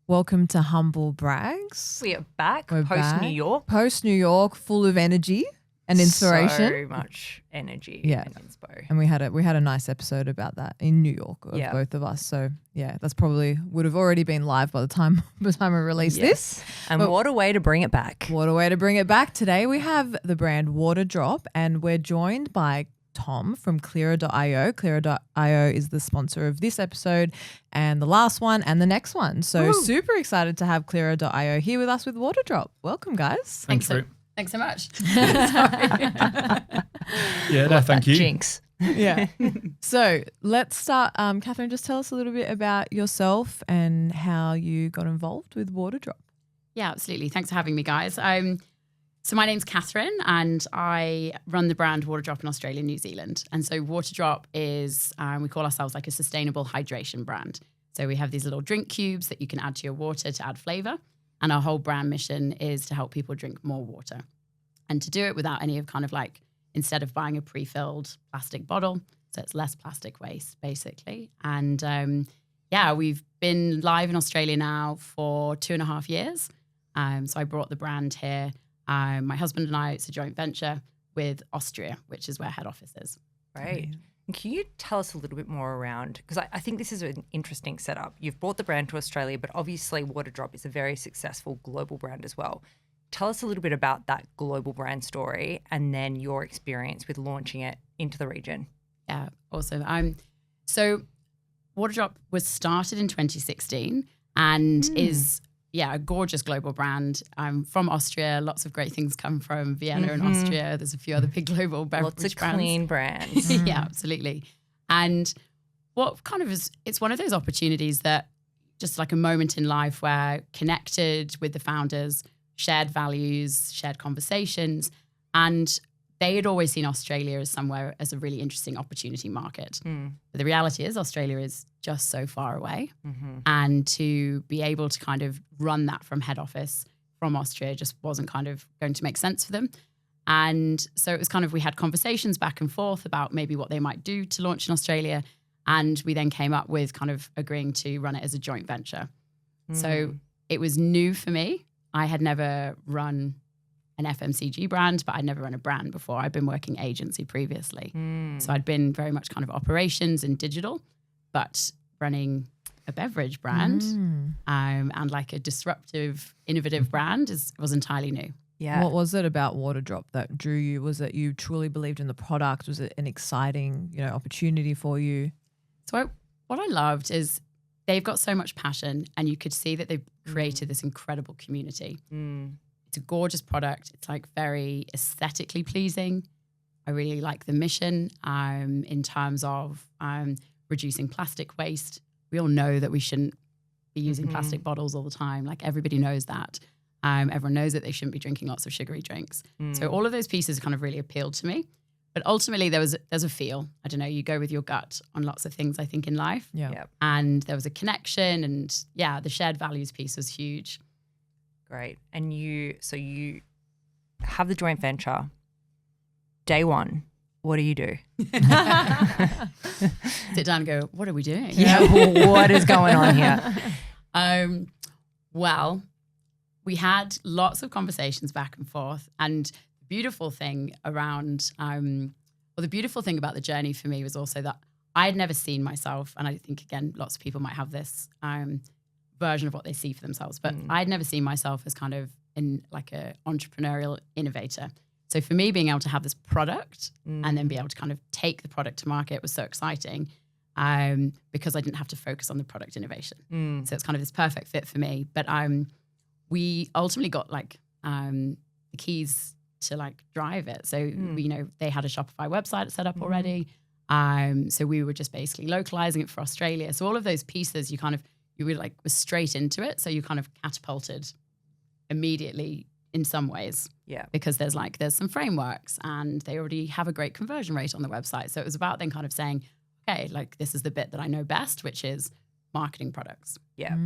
Welcome to Humble Brags. We are back We're post back. New York. Post New York, full of energy and inspiration. So much energy and inspo. And we had a nice episode about that in New York of both of us. So yeah, that's probably would have already been live by the time we release this. And what a way to bring it back. What a way to bring it back. Today we have the brand Waterdrop and we're joined by Tom from Clearer.io. Clearer.io is the sponsor of this episode and the last one and the next one. So super excited to have Clearer.io here with us with Waterdrop. Welcome, guys. Thanks so much. Thank you. Jinx. Yeah. So let's start. Catherine, just tell us a little bit about yourself and how you got involved with Waterdrop. Yeah, absolutely. Thanks for having me, guys. So my name's Catherine and I run the brand Waterdrop in Australia and New Zealand. And so Waterdrop is, we call ourselves like a sustainable hydration brand. So we have these little drink cubes that you can add to your water to add flavor. And our whole brand mission is to help people drink more water and to do it without any of kind of like, instead of buying a pre-filled plastic bottle. So it's less plastic waste basically. And we've been live in Australia now for 2.5 years. So I brought the brand here. My husband and I, it's a joint venture with Austria, which is where head office is. Right. And can you tell us a little bit more around, because I think this is an interesting setup. You've brought the brand to Australia, but obviously Waterdrop is a very successful global brand as well. Tell us a little bit about that global brand story and then your experience with launching it into the region. Yeah, awesome. So Waterdrop was started in 2016 and is a gorgeous global brand. I'm from Austria. Lots of great things come from Vienna and Austria. There's a few other big global beverage brands. Lots of brands. clean brands. Yeah, absolutely. And what kind of is, it's one of those opportunities that just like a moment in life where connected with the founders, shared values, shared conversations, and they had always seen Australia as somewhere as a really interesting opportunity market. But the reality is Australia is just so far away. And to be able to kind of run that from head office from Austria just wasn't kind of going to make sense for them. And so it was kind of, we had conversations back and forth about maybe what they might do to launch in Australia. And we then came up with kind of agreeing to run it as a joint venture. So it was new for me. I had never run an FMCG brand, but I'd never run a brand before. I'd been working agency previously. So I'd been very much kind of operations and digital, but running a beverage brand and like a disruptive, innovative brand was entirely new. Yeah. What was it about Waterdrop that drew you? Was it you truly believed in the product? Was it an exciting, opportunity for you? So what I loved is they've got so much passion and you could see that they've created this incredible community. It's a gorgeous product. It's like very aesthetically pleasing. I really like the mission in terms of reducing plastic waste. We all know that we shouldn't be using plastic bottles all the time. Like everybody knows that. Everyone knows that they shouldn't be drinking lots of sugary drinks. So all of those pieces kind of really appealed to me. But ultimately there's a feel. I don't know, you go with your gut on lots of things, I think, in life. Yeah. And there was a connection and the shared values piece was huge. Great. And you have the joint venture. Day one, what do you do? Sit down and go, what are we doing? Yeah, what is going on here? Well, we had lots of conversations back and forth. And the beautiful thing around, the beautiful thing about the journey for me was also that I had never seen myself, and I think, again, lots of people might have this version of what they see for themselves, but I'd never seen myself as kind of in like a entrepreneurial innovator. So for me, being able to have this product and then be able to kind of take the product to market was so exciting because I didn't have to focus on the product innovation. So it's kind of this perfect fit for me. But we ultimately got like the keys to like drive it. So, they had a Shopify website set up already. So we were just basically localizing it for Australia. So all of those pieces, you really like was straight into it. So you kind of catapulted immediately in some ways. Yeah. Because there's some frameworks and they already have a great conversion rate on the website. So it was about then kind of saying, okay, like this is the bit that I know best, which is marketing products. Yeah.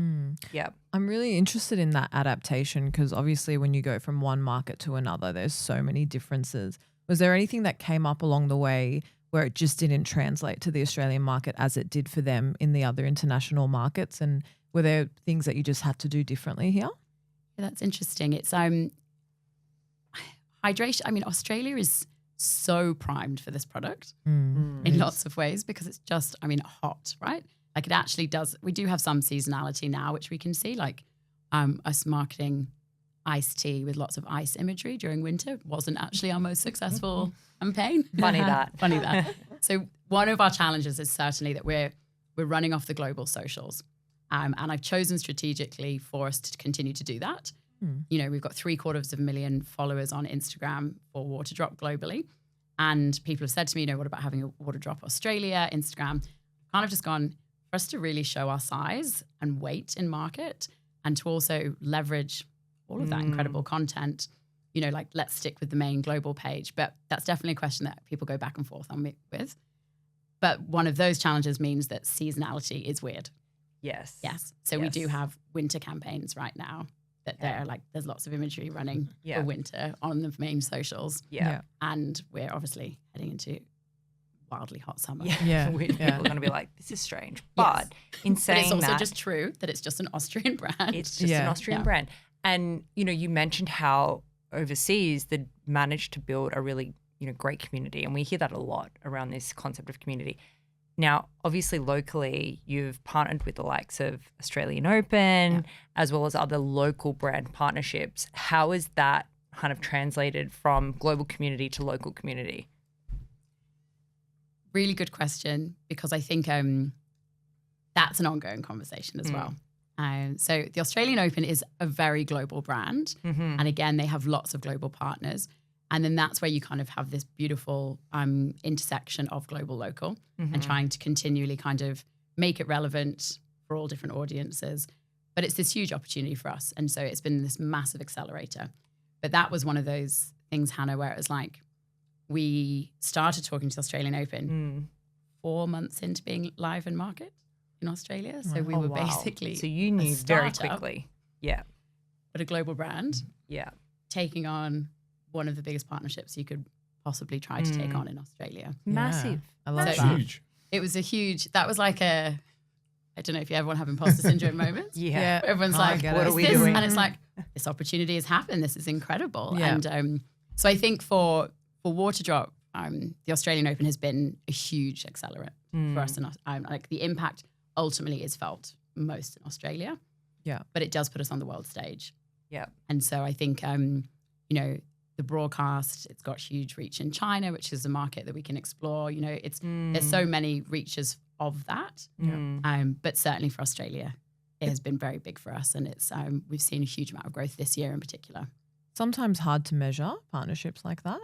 Yeah. I'm really interested in that adaptation because obviously when you go from one market to another, there's so many differences. Was there anything that came up along the way where it just didn't translate to the Australian market as it did for them in the other international markets? And Were there things that you just had to do differently here? Yeah, that's interesting. It's hydration. I mean, Australia is so primed for this product in lots of ways because it's just, hot, right? Like it actually does. We do have some seasonality now, which we can see, like us marketing iced tea with lots of ice imagery during winter wasn't actually our most successful campaign. Funny that. Funny that. So one of our challenges is certainly that we're running off the global socials. And I've chosen strategically for us to continue to do that. You know, we've got 750,000 followers on Instagram for Waterdrop globally. And people have said to me, what about having a Waterdrop Australia, Instagram? Kind of just gone for us to really show our size and weight in market and to also leverage all of that incredible content, like let's stick with the main global page. But that's definitely a question that people go back and forth on me with. But one of those challenges means that seasonality is weird. Yes. So we do have winter campaigns right now that they're like, there's lots of imagery running for winter on the main socials. Yeah. And we're obviously heading into wildly hot summer. People are going to be like, this is strange. But in saying but it's also that, just true that it's just an Austrian brand. it's just an Austrian brand. And, you mentioned how overseas they managed to build a really, great community. And we hear that a lot around this concept of community. Now, obviously, locally, you've partnered with the likes of Australian Open as well as other local brand partnerships. How is that kind of translated from global community to local community? Really good question, because I think that's an ongoing conversation as well. So the Australian Open is a very global brand. And again, they have lots of global partners. And then that's where you kind of have this beautiful intersection of global-local and trying to continually kind of make it relevant for all different audiences. But it's this huge opportunity for us. And so it's been this massive accelerator. But that was one of those things, Hannah, where it was like we started talking to the Australian Open 4 months into being live in market in Australia. So we were basically So you knew very quickly. Yeah. But a global brand. Yeah. Taking on one of the biggest partnerships you could possibly try to take on in Australia. Massive. I love That's that. huge. It was that was like I don't know if you ever want to have imposter syndrome moments. Yeah. Everyone's Oh, I like, get what it. are we doing? And it's like, this opportunity has happened. This is incredible. Yeah. And so I think for Waterdrop, the Australian Open has been a huge accelerant for us. And like the impact ultimately is felt most in Australia. Yeah. But it does put us on the world stage. Yeah. And so I think, the broadcast, it's got huge reach in China, which is a market that we can explore. There's so many reaches of that. But certainly for Australia, it has been very big for us. And it's we've seen a huge amount of growth this year in particular. Sometimes hard to measure partnerships like that.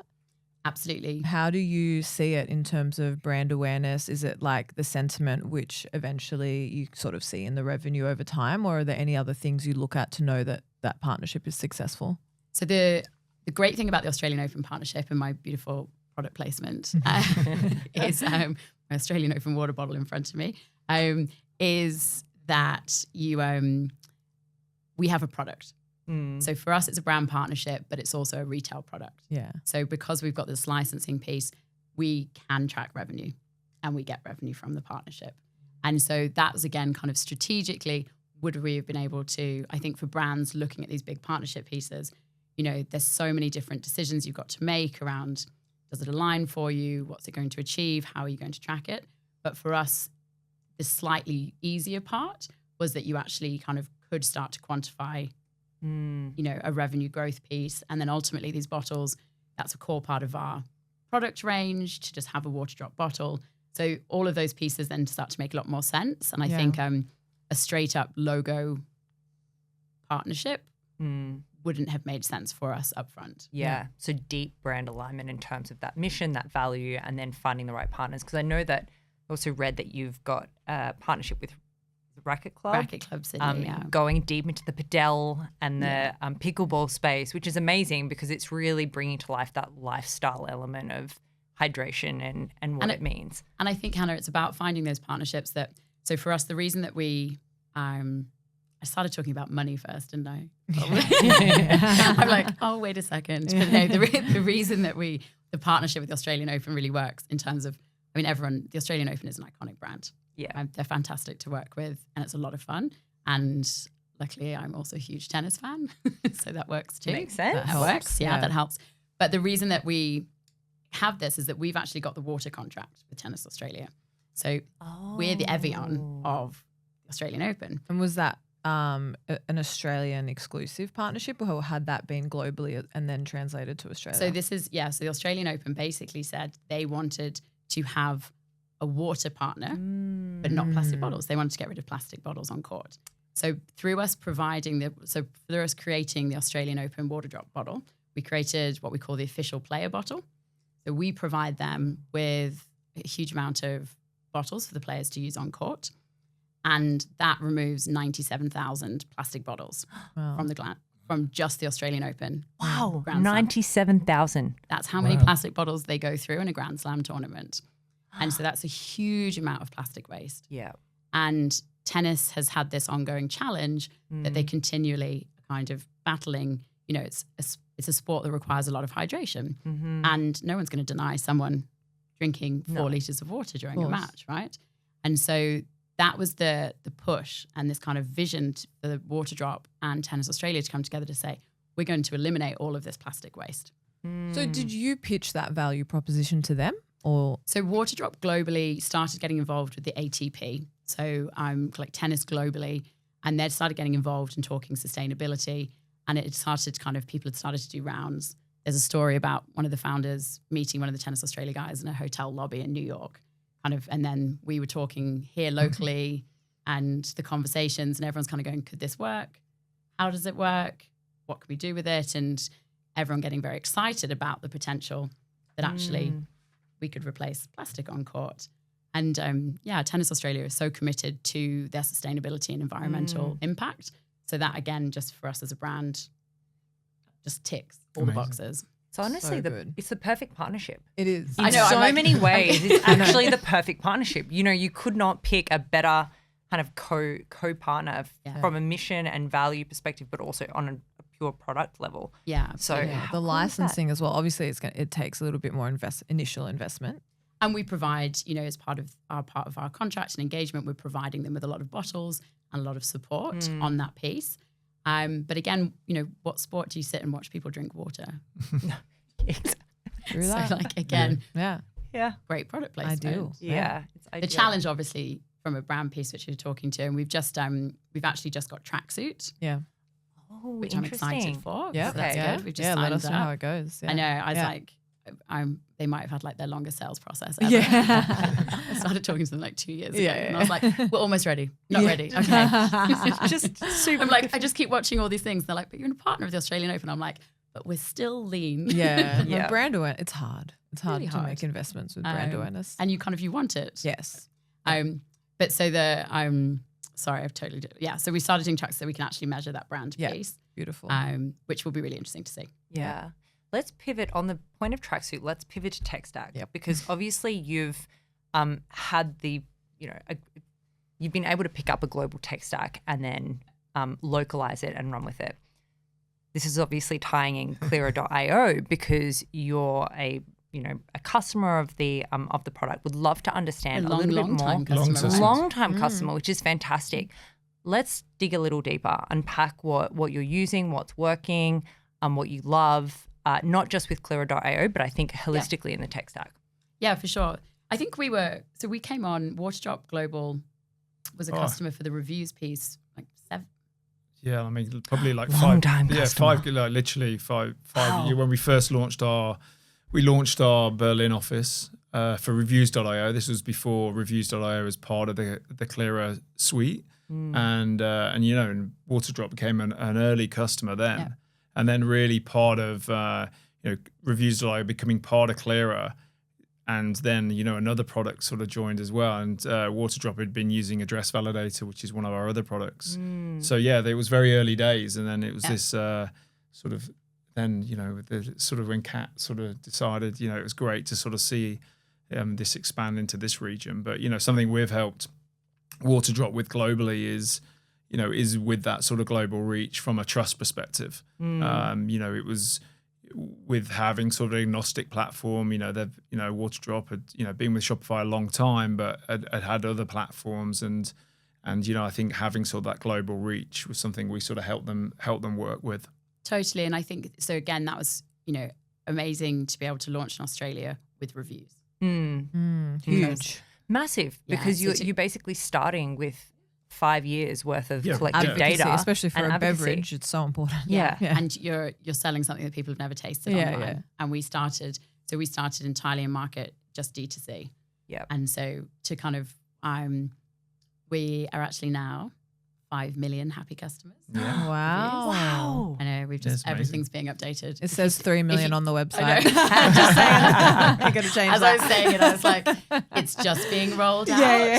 Absolutely. How do you see it in terms of brand awareness? Is it like the sentiment which eventually you sort of see in the revenue over time, or are there any other things you look at to know that that partnership is successful? So the great thing about the Australian Open partnership and my beautiful product placement is my Australian Open water bottle in front of me, is that we have a product. So for us, it's a brand partnership, but it's also a retail product. Yeah. So because we've got this licensing piece, we can track revenue and we get revenue from the partnership. And so that was, again, kind of strategically, would we have been able to, I think for brands looking at these big partnership pieces, there's so many different decisions you've got to make around, does it align for you? What's it going to achieve? How are you going to track it? But for us, the slightly easier part was that you actually kind of could start to quantify a revenue growth piece. And then ultimately these bottles, that's a core part of our product range, to just have a Waterdrop bottle. So all of those pieces then start to make a lot more sense. And I think a straight up logo partnership wouldn't have made sense for us up front. Yeah. So deep brand alignment in terms of that mission, that value, and then finding the right partners. Because I know that I also read that you've got a partnership with the Racket Club. Racket Club Sydney, going deep into the padel and the pickleball space, which is amazing because it's really bringing to life that lifestyle element of hydration and what it means. And I think, Hannah, it's about finding those partnerships that, so for us, the reason that we, I started talking about money first, didn't I? I'm like, oh, wait a second. But no, the reason that the partnership with the Australian Open really works in terms of, the Australian Open is an iconic brand. Yeah. They're fantastic to work with and it's a lot of fun. And luckily, I'm also a huge tennis fan, so that works too. Makes sense. That works. Yeah, that helps. But the reason that we have this is that we've actually got the water contract with Tennis Australia. So we're the Evian of the Australian Open. And was that an Australian exclusive partnership, or had that been globally and then translated to Australia? So this is, so the Australian Open basically said they wanted to have a water partner, but not plastic bottles. They wanted to get rid of plastic bottles on court. So through us creating the Australian Open Waterdrop bottle, we created what we call the official player bottle. So we provide them with a huge amount of bottles for the players to use on court. And that removes 97,000 plastic bottles from just the Australian Open. Wow, Grand Slam. 97,000. That's how many plastic bottles they go through in a Grand Slam tournament. And so that's a huge amount of plastic waste. Yeah. And tennis has had this ongoing challenge that they continually kind of battling. You know, it's a sport that requires a lot of hydration. And no one's going to deny someone drinking 4 liters of water during a match, right? And so that was the push and this kind of vision for the Waterdrop and Tennis Australia to come together to say, we're going to eliminate all of this plastic waste. So did you pitch that value proposition to them? Or So Waterdrop globally started getting involved with the ATP. So I'm like tennis globally, and they started getting involved in talking sustainability. And it started people had started to do rounds. There's a story about one of the founders meeting one of the Tennis Australia guys in a hotel lobby in New York. And then we were talking here locally and the conversations, and everyone's kind of going, could this work? How does it work? What can we do with it? And everyone getting very excited about the potential that actually we could replace plastic on court. And Tennis Australia is so committed to their sustainability and environmental impact. So that, again, just for us as a brand, just ticks all the boxes. So honestly, it's the perfect partnership. it is. In so many ways, it's actually the perfect partnership. You know, you could not pick a better kind of co-partner from a mission and value perspective, but also on a pure product level. Yeah. So the licensing as well. Obviously, it takes a little bit more initial investment. And we provide, as part of our contract and engagement, we're providing them with a lot of bottles and a lot of support on that piece. But again, what sport do you sit and watch people drink water? True So that. again, Yeah. great product placement. Ideal. Yeah. The challenge, obviously, from a brand piece, which you're talking to, and we've actually just got tracksuit, Yeah. Oh, which I'm excited for. Yeah. So that's Okay. good. We've just Let signed us know up. how it goes. Yeah. I know. I was Yeah. like, they might have had like their longest sales process ever. Yeah. I started talking to them like 2 years ago, Yeah, and I was like, we're almost ready. Not Yeah. ready. Okay. Just super. I'm like, I just keep watching all these things. They're like, but you're a partner of the Australian Open. I'm like, but we're still lean. Yeah. Yeah. Brand awareness, it's hard. It's hard Really to hard. make investments with brand awareness. And you want it. Yes. But so sorry, I've totally so we started doing tracks so we can actually measure that brand Yeah. piece, Beautiful. which will be really interesting to see. Yeah. Let's pivot on the point of tracksuit. Let's pivot to tech stack because obviously you've had you've been able to pick up a global tech stack and then localize it and run with it. This is obviously tying in Clearer.io because you're a customer of the product. Would love to understand a little bit more. Long-time customer, right? Long-time customer, which is fantastic. Let's dig a little deeper, unpack what you're using, what's working, what you love. Not just with Clearer.io, but I think holistically in the tech stack. Yeah, for sure. I think we came on, Waterdrop Global was a customer for the reviews piece, like 7. Yeah, I mean, probably like Long 5. time Yeah, customer. 5, like literally 5 Wow. years. When we first launched our Berlin office for Reviews.io. This was before Reviews.io was part of the Clearer suite. And Waterdrop became an early customer then. Yeah. And then really part of Reviews.io becoming part of Clearer, and then another product sort of joined as well. And Waterdrop had been using Address Validator, which is one of our other products. So it was very early days, and then it was this sort of when Kat sort of decided it was great to sort of see this expand into this region. But something we've helped Waterdrop with globally is with that sort of global reach from a trust perspective. It was with having sort of an agnostic platform, Waterdrop had, been with Shopify a long time, but had other platforms and And, I think having sort of that global reach was something we sort of helped them work with. Totally. And I think, so again, that was, amazing to be able to launch in Australia with reviews. Huge. Massive, Yeah, because so you're basically starting with 5 years worth of collective Advocacy, data. especially for and a advocacy. beverage, it's so important. Yeah. And you're selling something that people have never tasted online. Yeah. And we started entirely in market, just D2C. Yeah. And so to kind of, we are actually now 5 million happy customers. Yeah. Wow. I know, That's amazing. everything's being updated. It says 3 million on the I website. know. Just saying. You got to change As that. I was saying it, I was like, it's just being rolled out.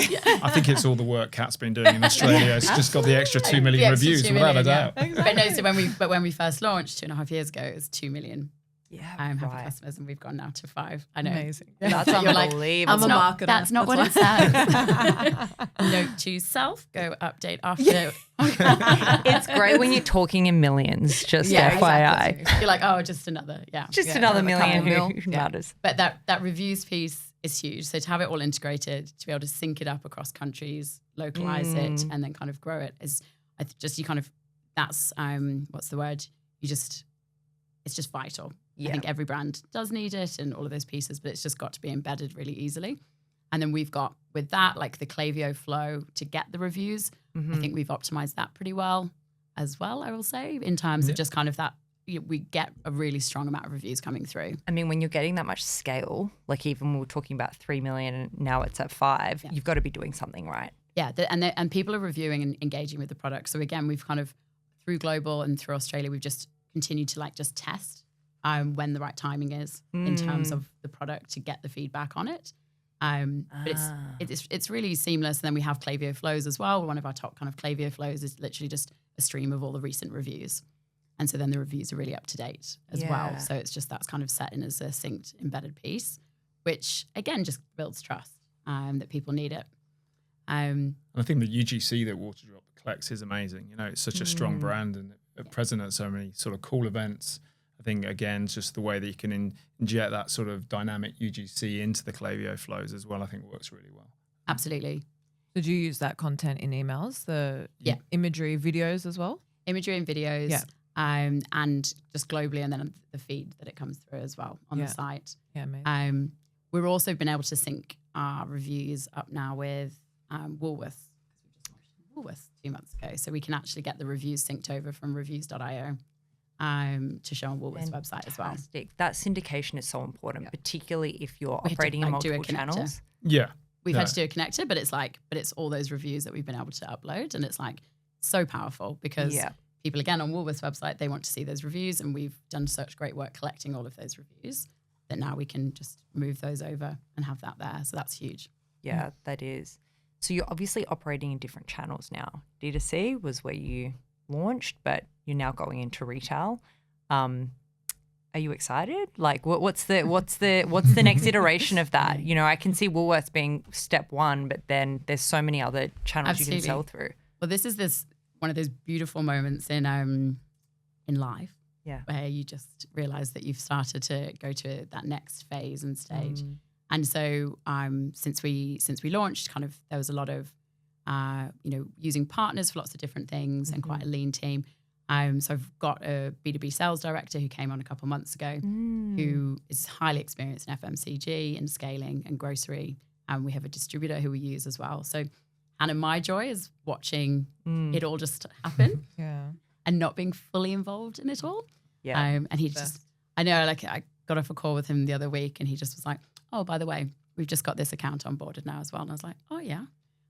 Yeah. I think it's all the work Kat's been doing in Australia. It's just got the extra 2 million The extra reviews, 2 without a million, doubt. yeah. But no, so when we first launched 2.5 years ago, it was 2 million happy right. customers, and we've gone now to 5. I know. Amazing. That's You're like, unbelievable. I'm a marketer. That's not what it says. Note to self, go update after. It's great when you're talking in millions, just FYI. Exactly. You're like, oh, just another, Just another million who matters. But that reviews piece is huge. So to have it all integrated, to be able to sync it up across countries, localize it, and then kind of grow it is that's what's the word? It's just vital. Yeah. I think every brand does need it and all of those pieces, but it's just got to be embedded really easily. And then we've got with that, like the Klaviyo flow to get the reviews. I think we've optimized that pretty well as well, I will say, in terms of just kind of that, we get a really strong amount of reviews coming through. I mean, when you're getting that much scale, like even we were talking about 3 million and now it's at 5, you've got to be doing something right. Yeah, and people are reviewing and engaging with the product. So again, we've kind of, through global and through Australia, we've just continued to just test when the right timing is in terms of the product to get the feedback on it. But it's really seamless. And then we have Klaviyo flows as well. One of our top kind of Klaviyo flows is literally just a stream of all the recent reviews. And so then the reviews are really up to date as well. So it's just that's kind of set in as a synced embedded piece, which again just builds trust that people need it. And I think the UGC that Waterdrop collects is amazing. It's such a strong brand and present at so many sort of cool events. I think, again, just the way that you can inject that sort of dynamic UGC into the Klaviyo flows as well, I think works really well. Absolutely. Did you use that content in emails, the imagery, videos as well? Imagery and videos, and just globally, and then the feed that it comes through as well on the site. Yeah, amazing. We've also been able to sync our reviews up now with Woolworths. We just launched Woolworths 2 months ago, so we can actually get the reviews synced over from reviews.io. To show on Woolworths website as well. Fantastic. That syndication is so important, particularly if you're operating in multiple channels. Yeah. We've had to do a connector, but it's all those reviews that we've been able to upload, and it's so powerful because people, again, on Woolworths website, they want to see those reviews, and we've done such great work collecting all of those reviews that now we can just move those over and have that there. So that's huge. Yeah, that is. So you're obviously operating in different channels now. D2C was where you launched, but you're now going into retail. Are you excited? Like, what's the next iteration of that? I can see Woolworths being step 1, but then there's so many other channels you can sell through. Well, this is one of those beautiful moments in life, where you just realize that you've started to go to that next phase and stage. And so, since we launched, kind of there was a lot of using partners for lots of different things and quite a lean team. So I've got a B2B sales director who came on a couple of months ago who is highly experienced in FMCG and scaling and grocery. And we have a distributor who we use as well. So Hannah, my joy is watching it all just happen and not being fully involved in it all. Yeah. And he just, I know, I got off a call with him the other week and he just was like, oh, by the way, we've just got this account onboarded now as well. And I was like, oh yeah.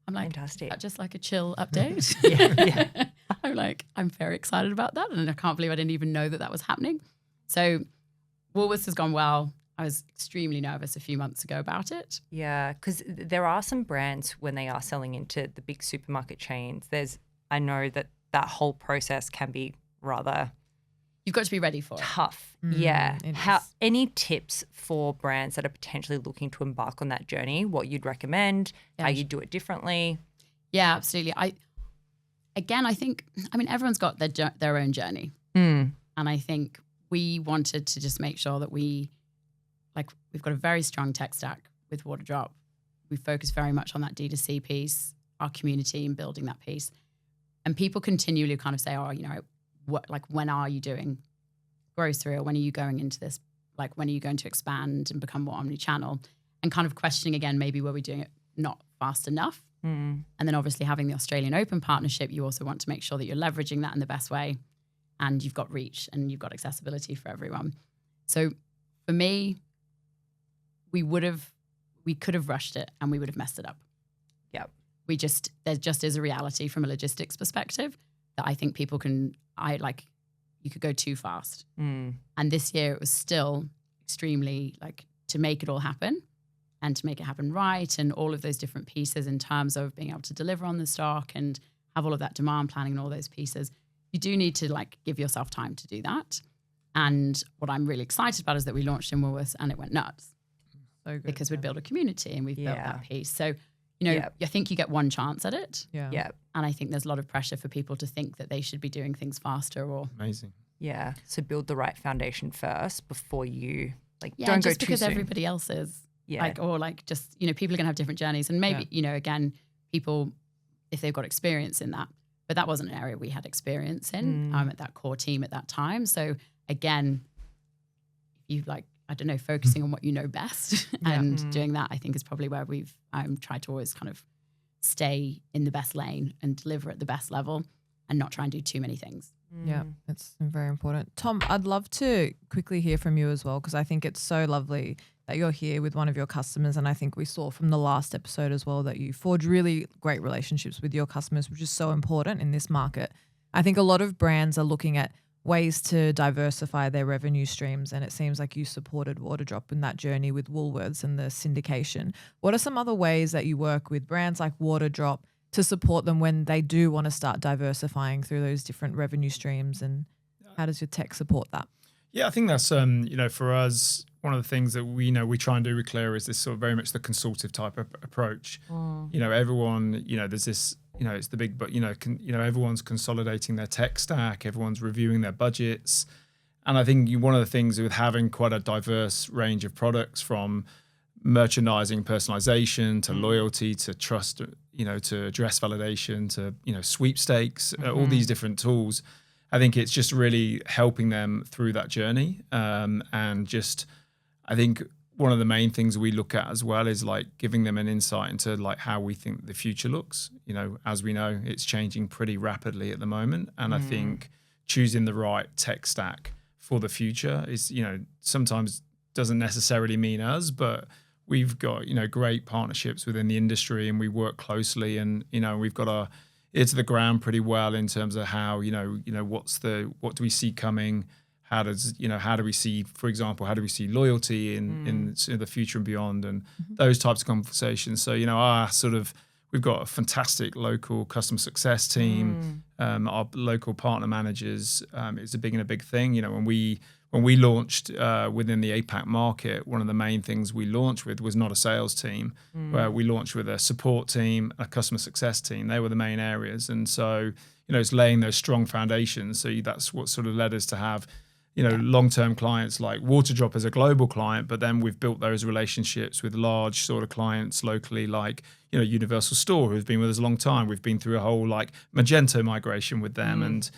I'm like, fantastic. Just like a chill update. I'm like, I'm very excited about that. And I can't believe I didn't even know that was happening. So Woolworths has gone well. I was extremely nervous a few months ago about it. Yeah, because there are some brands when they are selling into the big supermarket chains, I know that whole process can be rather... You've got to be ready for it. Tough. Yeah. Any tips for brands that are potentially looking to embark on that journey? What you'd recommend? How you do it differently? Yeah, absolutely. I think everyone's got their own journey, and I think we wanted to just make sure that we've got a very strong tech stack with Waterdrop. We focus very much on that D2C piece, our community and building that piece. And people continually kind of say, oh, when are you doing grocery, or when are you going into this? Like, when are you going to expand and become more omni-channel? And kind of questioning again, maybe were we doing it not fast enough? And then obviously having the Australian Open partnership, you also want to make sure that you're leveraging that in the best way, and you've got reach and you've got accessibility for everyone. So for me, we could have rushed it and we would have messed it up. Yep. There just is a reality from a logistics perspective that I think you could go too fast. And this year it was still extremely to make it all happen and to make it happen right, and all of those different pieces in terms of being able to deliver on the stock and have all of that demand planning and all those pieces. You do need to give yourself time to do that. And what I'm really excited about is that we launched in Woolworths and it went nuts. So good, because we'd built a community and we've built that piece. So, I think you get one chance at it. Yeah. And I think there's a lot of pressure for people to think that they should be doing things faster or. Amazing. Yeah. So build the right foundation first before you don't go just too because soon. Everybody else is. Yeah. People are going to have different journeys, and maybe, again, people, if they've got experience in that, but that wasn't an area we had experience in at that core team at that time. So again, you focusing on what you know best and doing that, I think is probably where we've tried to always kind of stay in the best lane and deliver at the best level and not try and do too many things. Yeah, it's very important. Tom, I'd love to quickly hear from you as well, because I think it's so lovely that you're here with one of your customers, and I think we saw from the last episode as well that you forge really great relationships with your customers, which is so important in this market. I think a lot of brands are looking at ways to diversify their revenue streams, and it seems like you supported Waterdrop in that journey with Woolworths and the syndication. What are some other ways that you work with brands like Waterdrop to support them when they do want to start diversifying through those different revenue streams, and how does your tech support that? Yeah, I think that's for us, one of the things that we try and do with Clear is this sort of very much the consultative type of approach. Everyone, there's this, it's the big, but everyone's consolidating their tech stack, everyone's reviewing their budgets, and I think one of the things with having quite a diverse range of products, from merchandising, personalization to loyalty to trust, to address validation to sweepstakes, all these different tools. I think it's just really helping them through that journey. And just, I think one of the main things we look at as well is giving them an insight into how we think the future looks. As we know, it's changing pretty rapidly at the moment. And I think choosing the right tech stack for the future is, sometimes doesn't necessarily mean us, but we've got, great partnerships within the industry, and we work closely, and, we've got our ear to the ground pretty well in terms of how, what do we see coming? How do we see, for example, how do we see loyalty in the future and beyond, and those types of conversations. So, we've got a fantastic local customer success team. Our local partner managers, it's a big thing. When we launched within the APAC market, one of the main things we launched with was not a sales team, where we launched with a support team, a customer success team. They were the main areas. And so, it's laying those strong foundations. So that's what sort of led us to have, long-term clients like Waterdrop as a global client, but then we've built those relationships with large sort of clients locally, like, Universal Store, who's been with us a long time. We've been through a whole Magento migration with them and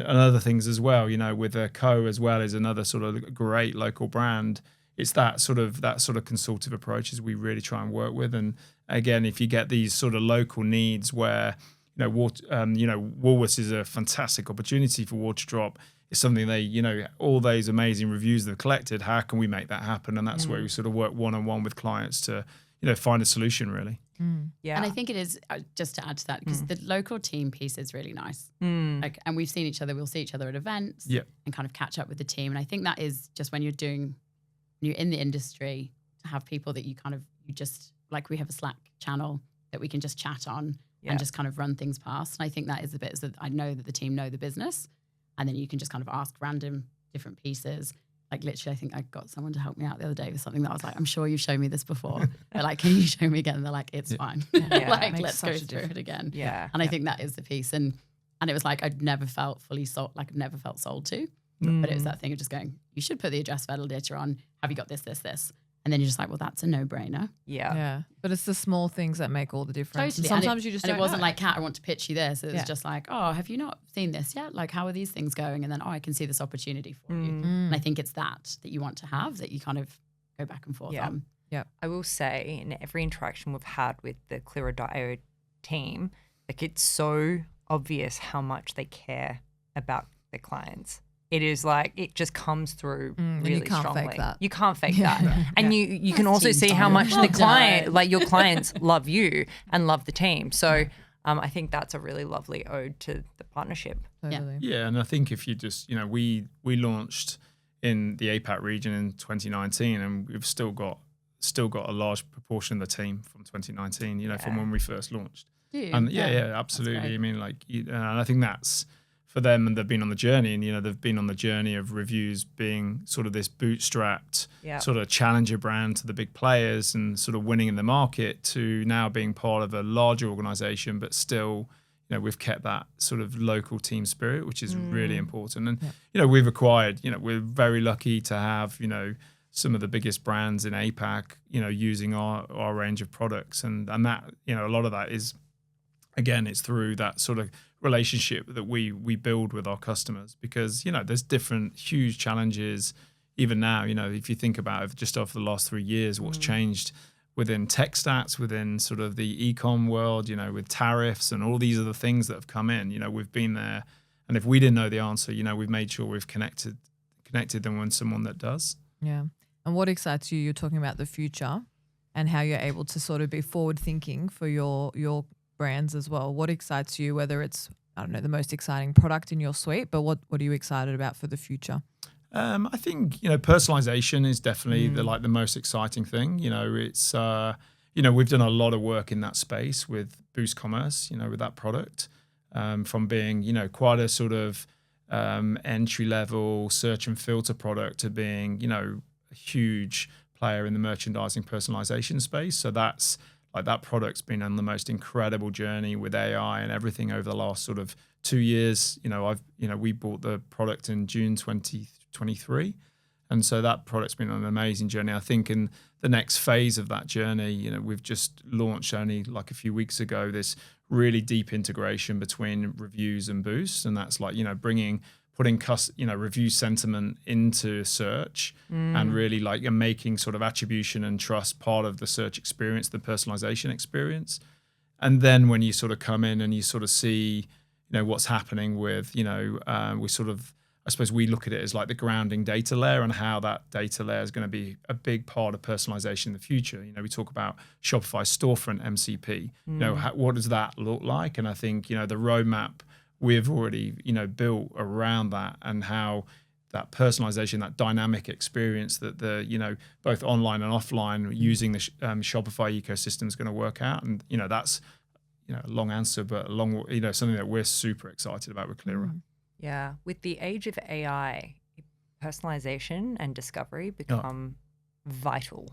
other things as well, with a Co as well is another sort of great local brand. It's that sort of consultative approaches we really try and work with. And again, if you get these sort of local needs where, Woolworths is a fantastic opportunity for Waterdrop. It's something they, all those amazing reviews they've collected, how can we make that happen? And that's where we sort of work one-on-one with clients to, find a solution really. Yeah. And I think it is, just to add to that, because the local team piece is really nice. And we've seen each other, we'll see each other at events and kind of catch up with the team. And I think that is just when you're in the industry, to have people that you just, we have a Slack channel that we can just chat on and just kind of run things past. And I think that is the bit, is that I know that the team know the business, and then you can just kind of ask random different pieces. Literally, I think I got someone to help me out the other day with something that I was I'm sure you've shown me this before. They're like, can you show me again? And they're like, it's fine. Let's go through it again. Yeah. And I think that is the piece. And it was I'd never felt fully sold, I've never felt sold to. But it was that thing of just going, you should put the address validator on. Have you got this? And then you're just like, well, that's a no-brainer. Yeah. But it's the small things that make all the difference. Totally. And sometimes you just and don't it wasn't know. like, Kat, I want to pitch you this. It was Yeah. just like, oh, have you not seen this yet? Like, how are these things going? And then, oh, I can see this opportunity for you. And I think it's that you want to have, that you kind of go back and forth Yeah. on. I will say, in every interaction we've had with the Clearer.io team, like, it's so obvious how much they care about their clients. It is like, it just comes through and really you can't strongly. fake that. You can't fake Yeah. that. And you can also Team see how style. much Well the client, done. like your clients love you and love the team. So I think that's a really lovely ode to the partnership. Totally. Yeah, and I think if you just, we launched in the APAC region in 2019, and we've still got a large proportion of the team from 2019, from when we first launched. Do you? And yeah, absolutely. great. I mean, and I think that's for them, and they've been on the journey, and they've been on the journey of reviews being sort of this bootstrapped sort of challenger brand to the big players, and sort of winning in the market, to now being part of a larger organization, but still, we've kept that sort of local team spirit, which is really important. And we've acquired, we're very lucky to have, some of the biggest brands in APAC, using our range of products, and that, a lot of that is, again, it's through that sort of relationship that we build with our customers, because there's different huge challenges even now. If you think about it, just over the last 3 years, what's changed within tech stats, within sort of the e-com world, with tariffs and all these other things that have come in, we've been there, and if we didn't know the answer, we've made sure we've connected them with someone that does. Yeah. And what excites you? You're talking about the future and how you're able to sort of be forward thinking for your brands as well. What excites you, whether it's, I don't know, the most exciting product in your suite, but what are you excited about for the future? I think, personalization is definitely the most exciting thing. It's, we've done a lot of work in that space with Boost Commerce, with that product, from being, quite a sort of entry level search and filter product to being, a huge player in the merchandising personalization space. So that's, that product's been on the most incredible journey with AI and everything over the last sort of 2 years. We bought the product in June 2023. And so that product's been on an amazing journey. I think in the next phase of that journey, we've just launched only like a few weeks ago, this really deep integration between reviews and Boost. And that's like, putting review sentiment into search, and really making sort of attribution and trust part of the search experience, the personalization experience. And then when you sort of come in and you sort of see, what's happening with, we sort of, I suppose we look at it as like the grounding data layer, and how that data layer is going to be a big part of personalization in the future. We talk about Shopify storefront MCP. What does that look like? And I think, the roadmap we've already, built around that, and how that personalization, that dynamic experience that the, both online and offline using the Shopify ecosystem is going to work out. And, that's, a long answer, but something that we're super excited about with Clearer. Yeah. With the age of AI, personalization and discovery become vital.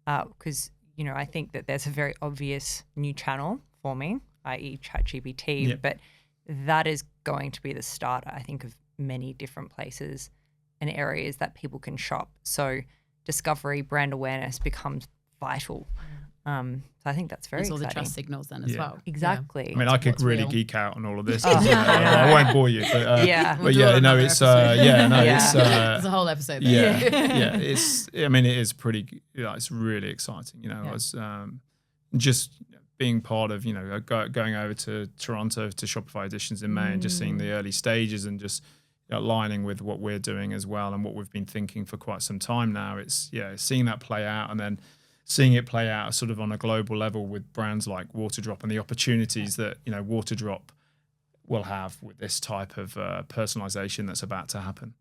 Because, I think that there's a very obvious new channel forming, i.e. ChatGPT, but that is going to be the starter, I think, of many different places and areas that people can shop. So discovery, brand awareness becomes vital. So I think that's very It's all exciting. the trust signals then as well. Exactly. I mean, I could What's really real. geek out on all of this. Oh, I won't bore you, but Yeah. We'll do it another it's episode. it's There's a whole episode there. it's. I mean, it is pretty. It's really exciting. I was just being part of going over to Toronto to Shopify Editions in May, and just seeing the early stages, and just aligning with what we're doing as well, and what we've been thinking for quite some time now. It's seeing that play out, and then seeing it play out sort of on a global level with brands like Waterdrop, and the opportunities that Waterdrop will have with this type of personalization that's about to happen.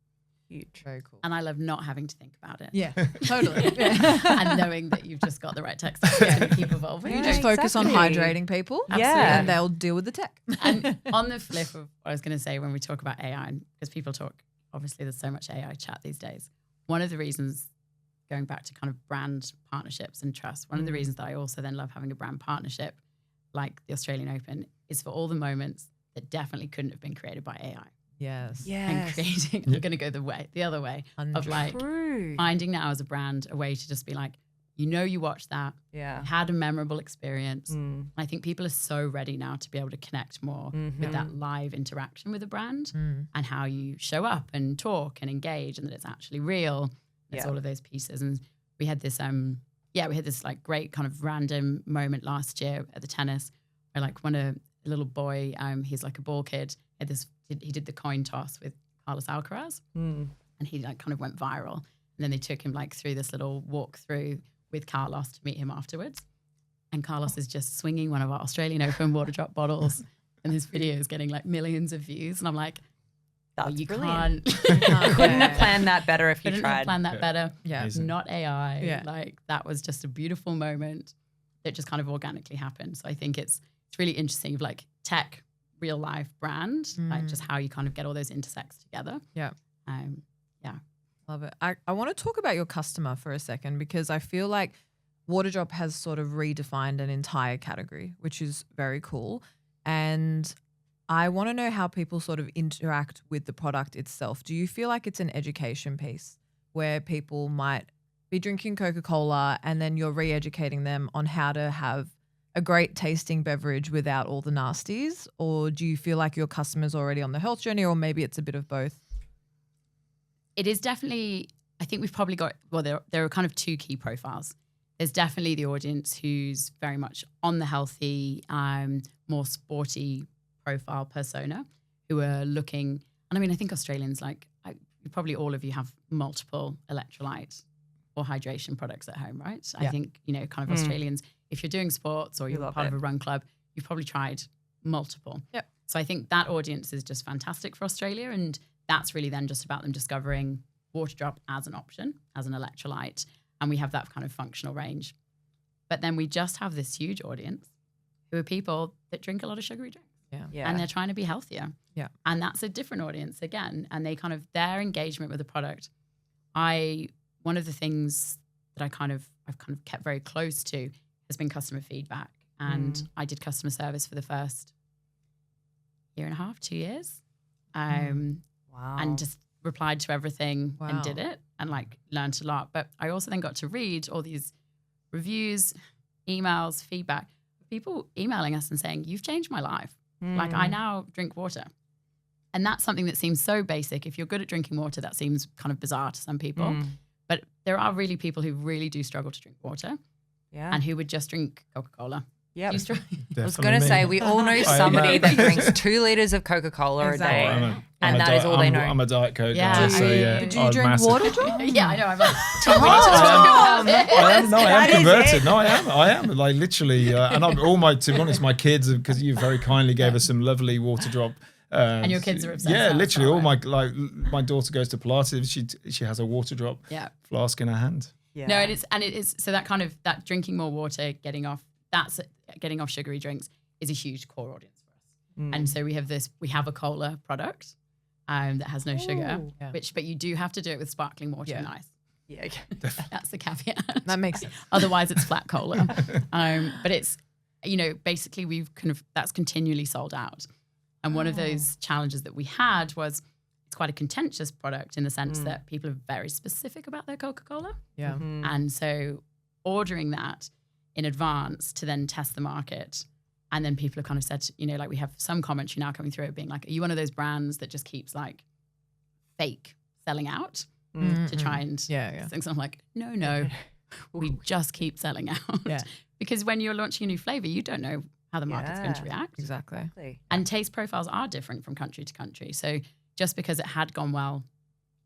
Huge. Very cool. And I love not having to think about it. Yeah, totally. And knowing that you've just got the right tech stack that's going to keep evolving. You just focus on exactly. hydrating people, Yeah. and they'll deal with the tech. And on the flip of what I was going to say when we talk about AI, because people talk, obviously there's so much AI chat these days. One of the reasons, going back to kind of brand partnerships and trust, one of the reasons that I also then love having a brand partnership like the Australian Open is for all the moments that definitely couldn't have been created by AI. Yes. and creating. I'm going to go the other way of like True. finding now as a brand a way to just be like, you watched that, Yeah. had a memorable experience. Mm. I think people are so ready now to be able to connect more with that live interaction with a brand and how you show up and talk and engage and that it's actually real. It's all of those pieces. And we had this, we had this like great kind of random moment last year at the tennis where like a little boy, he's like a ball kid, he did the coin toss with Carlos Alcaraz and he like kind of went viral. And then they took him like through this little walk through with Carlos to meet him afterwards. And Carlos is just swinging one of our Australian Open Waterdrop bottles and this video is getting like millions of views. And I'm like, That's you brilliant. couldn't have planned that better if you couldn't tried. have planned that better. Yeah. Amazing. Not AI. Yeah. Like that was just a beautiful moment that just kind of organically happened. So I think it's really interesting of like tech, real life brand, like just how you kind of get all those intersects together. Yeah. Yeah. Love it. I want to talk about your customer for a second because I feel like Waterdrop has sort of redefined an entire category, which is very cool. And I want to know how people sort of interact with the product itself. Do you feel like it's an education piece where people might be drinking Coca-Cola and then you're re-educating them on how to have a great tasting beverage without all the nasties? Or do you feel like your customer's already on the health journey, or maybe it's a bit of both? It is definitely, I think we've probably got, there are kind of two key profiles. There's definitely the audience who's very much on the healthy, more sporty profile persona who are looking, and I mean, I think Australians probably all of you have multiple electrolyte or hydration products at home, right? I think, kind of Australians, if you're doing sports or you're part of a run club, you've probably tried multiple. Yep. So I think that audience is just fantastic for Australia. And that's really then just about them discovering Waterdrop as an option, as an electrolyte. And we have that kind of functional range. But then we just have this huge audience who are people that drink a lot of sugary drinks. Yeah. And they're trying to be healthier. Yeah. And that's a different audience again. And they kind of, their engagement with the product, one of the things that I've kind of kept very close to has been customer feedback. And I did customer service for the first year and a half, 2 years. Wow. And just replied to everything Wow. and did it and like learned a lot. But I also then got to read all these reviews, emails, feedback, people emailing us and saying, you've changed my life. Like I now drink water. And that's something that seems so basic. If you're good at drinking water, that seems kind of bizarre to some people. But there are really people who really do struggle to drink water Yeah. and who would just drink Coca-Cola. Yep. Do you struggle? I was going to say, we all know somebody that drinks 2 liters of Coca-Cola a day. Exactly. And that is all they know. I'm a Diet Coke Yeah. guy, so yeah. Do you I'm drink massive. Waterdrop? Yeah, I know. I'm like, I am That is converted. it. No, I am. Like literally, and I'm to be honest, my kids, because you very kindly gave us some lovely Waterdrop. And your kids are obsessed. Yeah, That's literally, all right. my daughter goes to Pilates. She has a Waterdrop flask in her hand. Yeah. No, and it is so that kind of that drinking more water, getting off sugary drinks is a huge core audience for us. And so we have a cola product that has no sugar, Yeah. but you do have to do it with sparkling water and ice. Yeah. That's the caveat. That makes sense. Otherwise, it's flat cola. But it's basically that's continually sold out. And one of those challenges that we had was it's quite a contentious product in the sense that people are very specific about their Coca-Cola. Yeah. And so ordering that in advance to then test the market. And then people have kind of said, like we have some commentary now coming through it being like, are you one of those brands that just keeps like fake selling out to try and things? I'm like, no, we just keep selling out. Yeah. Because when you're launching a new flavor, you don't know how the market's going to react. Exactly. And taste profiles are different from country to country. So just because it had gone well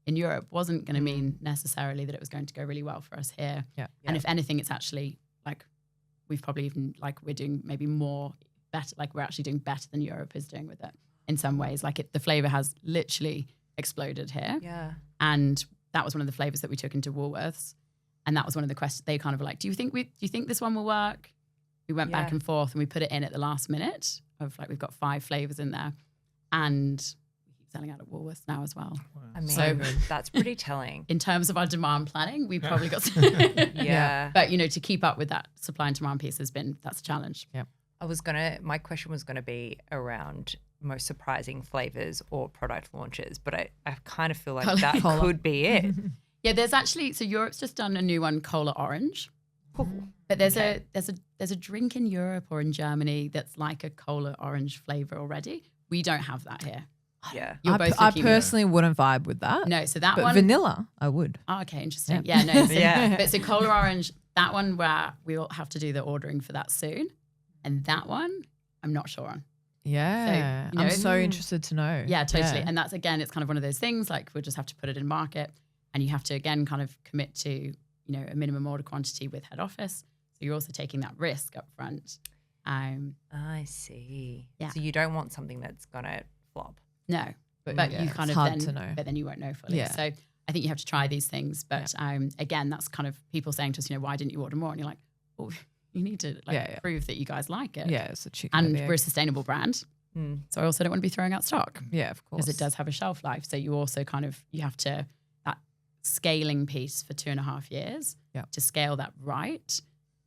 in Europe wasn't going to mean necessarily that it was going to go really well for us here. Yeah. And if anything, it's actually like we've probably even like we're doing maybe more better. Like we're actually doing better than Europe is doing with it in some ways. Like the flavor has literally exploded here. Yeah. And that was one of the flavors that we took into Woolworths. And that was one of the questions they kind of were like, do you think this one will work? We went back and forth and we put it in at the last minute of like, we've got 5 flavors in there and we keep selling out at Woolworths now as well. Wow. I mean, So- that's pretty telling. In terms of our demand planning, we probably got some, Yeah. But to keep up with that supply and demand piece that's a challenge. My question was going to be around most surprising flavors or product launches, but I kind of feel like Cola. that Cola. could be it. Yeah, there's actually, so Europe's just done a new one, Cola Orange. But there's a drink in Europe or in Germany that's like a Cola Orange flavor already. We don't have that here. Yeah. You're both I looking- personally wouldn't vibe with that. No, so that But one. vanilla, I would. Oh, okay, interesting. Yeah, no. So, Yeah. But so Cola Orange, that one where we'll have to do the ordering for that soon. And that one, I'm not sure on. Yeah. you know- I'm so interested to know. Yeah, totally. And that's, again, it's kind of one of those things like we'll just have to put it in market and you have to, again, kind of commit to, you know, a minimum order quantity with head office. So you're also taking that risk up front. I see. Yeah. So you don't want something that's going to flop. No, but yeah, you kind it's of hard then, to know. but then you won't know fully. Yeah. So I think you have to try these things. But again, that's kind of people saying to us, you know, why didn't you order more? And you're like, oh, you need to prove that you guys like it. Yeah, it's a chicken. And and the we're a egg. sustainable brand. Mm. So I also don't want to be throwing out stock Yeah, of course. because it does have a shelf life. So you also kind of, you have to, that scaling piece for 2.5 years to scale that right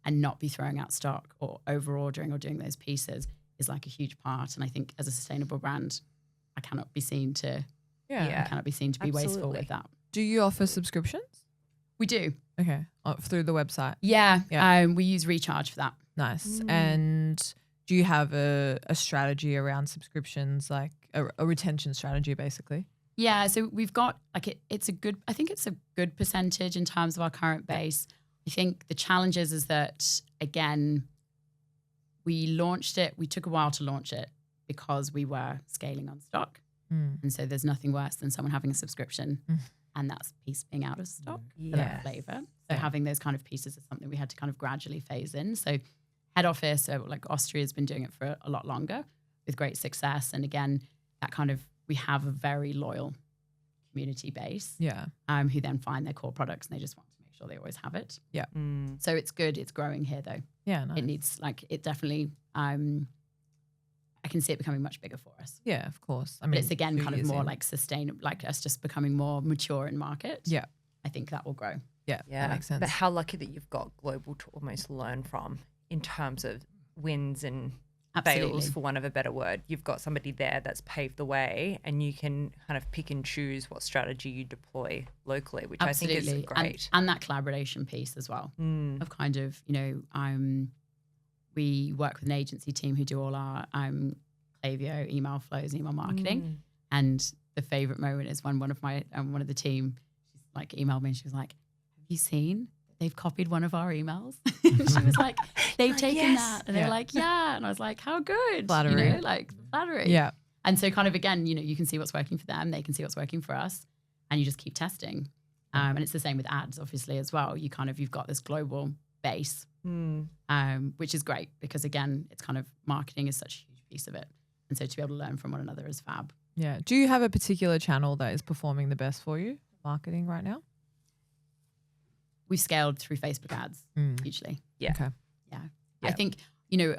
and not be throwing out stock or over ordering or doing those pieces is like a huge part. And I think as a sustainable brand, I cannot be seen to Yeah. I cannot be seen to be wasteful Absolutely. with that. Do you offer subscriptions? We do. Okay. Through the website. Yeah. Yeah. We use Recharge for that. Nice. And do you have a strategy around subscriptions, like a retention strategy, basically? Yeah. So we've got like it's a good, I think it's a good percentage in terms of our current base. I think the challenge is that, again, we launched it, we took a while to launch it because we were scaling on stock. And so there's nothing worse than someone having a subscription and that piece being out of stock for that flavor. So having those kind of pieces is something we had to kind of gradually phase in. So head office, so like Austria has been doing it for a lot longer with great success. And again, that kind of, we have a very loyal community base Yeah. who then find their core products and they just want to make sure they always have it. Yeah. So it's good. It's growing here though. Yeah. Nice. It needs like, it definitely, I can see it becoming much bigger for us. Yeah, of course. I mean, But it's again 2 kind of years more in. like sustainable, like us just becoming more mature in market. Yeah. I think that will grow. Yeah. Yeah. That makes sense. But how lucky that you've got global to almost learn from in terms of wins and Absolutely. fails, for want of a better word. You've got somebody there that's paved the way and you can kind of pick and choose what strategy you deploy locally, which Absolutely. I think is great. And that collaboration piece as well of kind of, you know, we work with an agency team who do all our Klaviyo email flows and email marketing. And the favorite moment is when one of the team, she's like emailed me and she was like, have you seen? They've copied one of our emails. And she was like, they've taken yes. that. And they were like, yeah. And I was like, how good? Flattery. You know, like flattery. Yeah. And so kind of, again, you know, you can see what's working for them. They can see what's working for us. And you just keep testing. And it's the same with ads, obviously, as well. You kind of, you've got this global base, which is great because, again, it's kind of marketing is such a huge piece of it. And so to be able to learn from one another is fab. Yeah. Do you have a particular channel that is performing the best for you, marketing right now? We've scaled through Facebook ads hugely. Yeah. Okay. Yeah. I think, you know,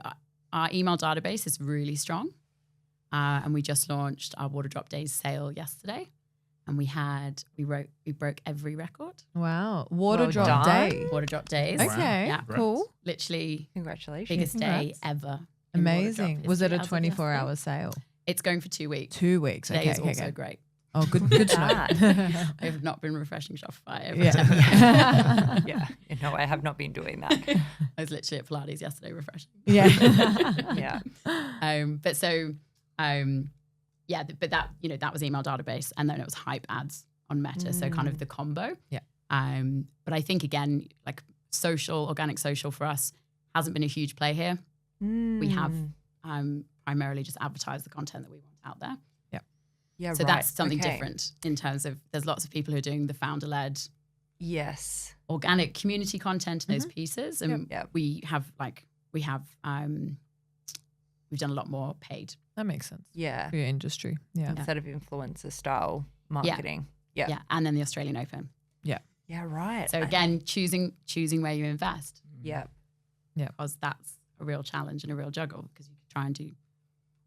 our email database is really strong. And we just launched our Waterdrop Days sale yesterday. And we broke every record. Wow. Waterdrop done. Day. Waterdrop Days. Okay. Yeah. Cool. Literally Congratulations. biggest day Congrats. ever. in Amazing. Waterdrop Was it a history as of 24-hour sale? It's going for 2 weeks. 2 weeks. Today Okay. is Okay. also okay. great. Oh, good to know. I have not been refreshing Shopify every Yeah. time. Yeah. No, I have not been doing that. I was literally at Pilates yesterday refreshing. Yeah. Yeah. But that, you know, that was email database and then it was hype ads on Meta. So kind of the combo. Yeah. But I think again, like organic social for us hasn't been a huge play here. We have primarily just advertised the content that we want out there. Yeah. So right. that's something Okay. different in terms of there's lots of people who are doing the founder-led Yes. organic community content in those pieces. And Yep. we've done a lot more paid. That makes sense Yeah. for your industry. Yeah. Instead of influencer style marketing. Yeah. Yeah. And then the Australian Open. Yeah. Right. So again, choosing where you invest Yeah. because that's a real challenge and a real juggle because you could try and do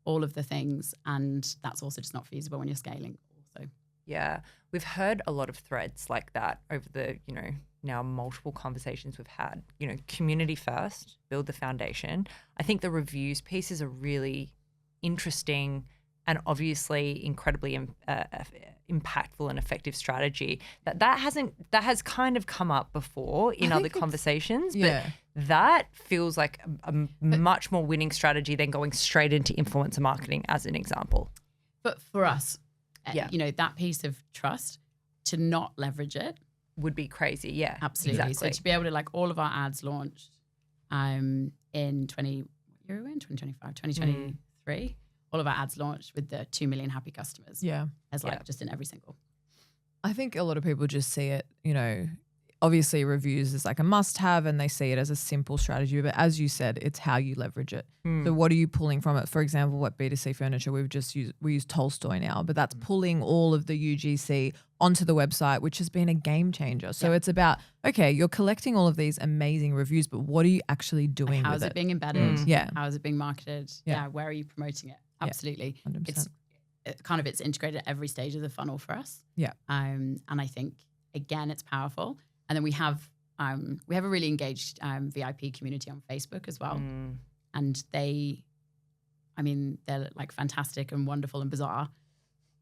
all of the things and that's also just not feasible when you're scaling also. Yeah. We've heard a lot of threads like that over the, you know, now multiple conversations we've had. You know, community first, build the foundation. I think the reviews piece is a really interesting and obviously incredibly impactful and effective strategy, that has kind of come up before in other conversations, but that feels like a much more winning strategy than going straight into influencer marketing, as an example. But for us, you know, that piece of trust, to not leverage it would be crazy. Yeah, absolutely. Exactly. So to be able to, like, all of our ads launched in 2023, all of our ads launched with the 2 million happy customers. Yeah. As like just in every single. I think a lot of people just see it, you know, obviously reviews is like a must have and they see it as a simple strategy. But as you said, it's how you leverage it. So what are you pulling from it? For example, what B2C furniture, we use Tolstoy now, but that's pulling all of the UGC onto the website, which has been a game changer. So it's about, okay, you're collecting all of these amazing reviews, but what are you actually doing How with is it being embedded? Yeah. How is it being marketed? Yeah. Where are you promoting it? Absolutely. 100%. It's integrated at every stage of the funnel for us. Yeah. And I think, again, it's powerful. And then we have a really engaged VIP community on Facebook as well. And they're like fantastic and wonderful and bizarre.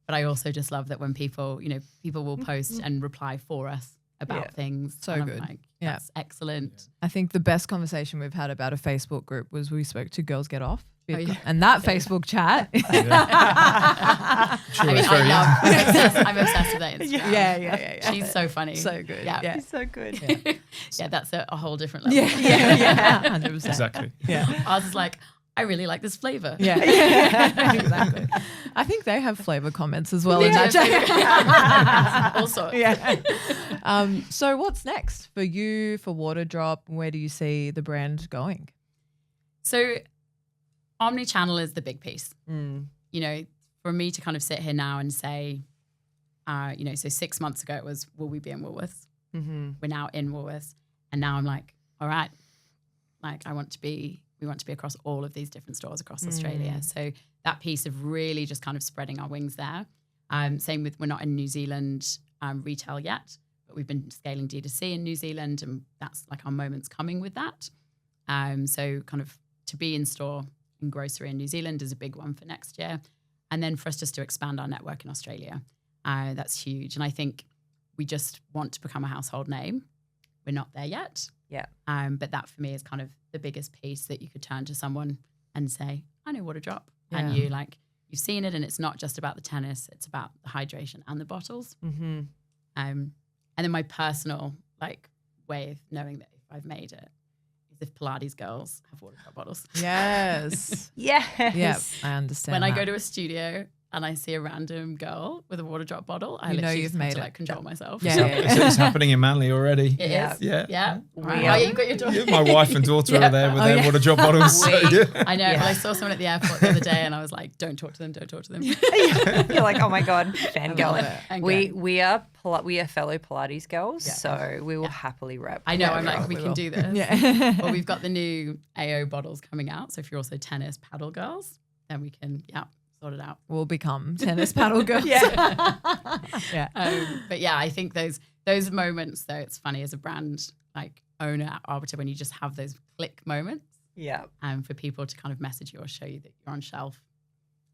But I also just love that when people will post and reply for us about things. So and good. I'm like, that's excellent. I think the best conversation we've had about a Facebook group was we spoke to Girls Get Off. Oh, yeah. And that Facebook chat. I'm obsessed with that Instagram. Yeah. She's so funny. So good. Yeah. He's so good. Yeah, that's a whole different level. Yeah. 100%. Exactly. Yeah. Ours is like, I really like this flavor. Yeah. Exactly. I think they have flavor comments as well in that chat. All sorts. Yeah. So what's next for you, for Waterdrop? Where do you see the brand going? So omni-channel is the big piece. You know, for me to kind of sit here now and say, so 6 months ago it was, will we be in Woolworths? We're now in Woolworths. And now I'm like, all right, like we want to be across all of these different stores across Australia. So that piece of really just kind of spreading our wings there. Same with, we're not in New Zealand retail yet, but we've been scaling D2C in New Zealand, and that's like our moment's coming with that. So kind of to be in store in grocery in New Zealand is a big one for next year. And then for us just to expand our network in Australia, that's huge. And I think we just want to become a household name. We're not there yet. Yeah. But that for me is kind of the biggest piece, that you could turn to someone and say, I know Waterdrop. Yeah. And you've seen it, and it's not just about the tennis, it's about the hydration and the bottles. And then my personal way of knowing that if I've made it is if Pilates girls have Waterdrop bottles. Yes. Yes. Yeah, I understand. When I go to a studio and I see a random girl with a Waterdrop bottle, I literally you've just have made to it. control myself. Yeah. So it's happening in Manly already. It is. Yeah. Right. You've got your daughter. Yeah, my wife and daughter are there with their Waterdrop bottles. So, yeah. I know. Well, I saw someone at the airport the other day and I was like, don't talk to them. You're like, oh my God, fangirling. We are fellow Pilates girls, so we will happily rep. I know. I'm Waterdrop. like, we can do this. Yeah. Well, we've got the new AO bottles coming out. So if you're also tennis paddle girls, then we can, sort it out. We'll become tennis paddle girls. Yeah. But yeah, I think those moments, though, it's funny as a brand owner at Arbiter, when you just have those click moments. Yeah. For people to kind of message you or show you that you're on shelf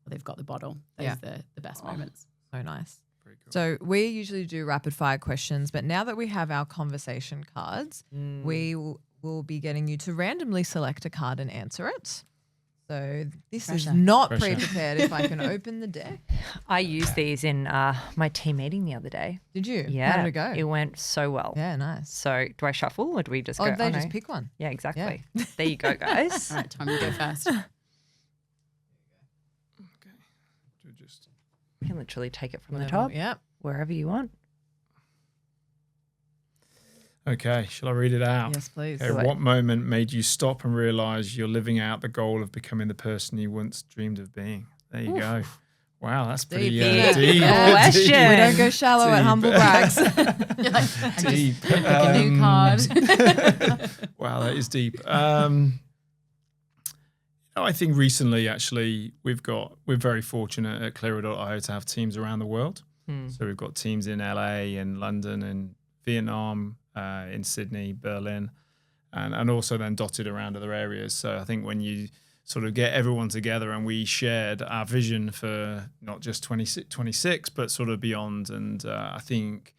or they've got the bottle. Those are the best moments. So nice. Very cool. So we usually do rapid fire questions, but now that we have our conversation cards, we will be getting you to randomly select a card and answer it. So this is not pre-prepared. If I can open the deck. I used these in my team meeting the other day. Did you? Yeah. How did it go? It went so well. Yeah, nice. So do I shuffle or do we just go? They just no. pick one. Yeah, exactly. There you go, guys. All right, Tom, you go first. You can literally take it from the Whatever. top, Yeah. wherever you want. Okay, shall I read it out? Yes, please. Okay, what moment made you stop and realize you're living out the goal of becoming the person you once dreamed of being? There you go. Wow, that's pretty Deep. deep. Question. We don't go shallow at Deep. Humble Brags. You're like, I just Deep. pick a new card. Wow, that is deep. I think recently, actually, we're very fortunate at Clearer.io to have teams around the world. So we've got teams in LA, in London, in Vietnam, in Sydney, Berlin, and also then dotted around other areas. So I think when you sort of get everyone together, and we shared our vision for not just 26, but sort of beyond. And I think,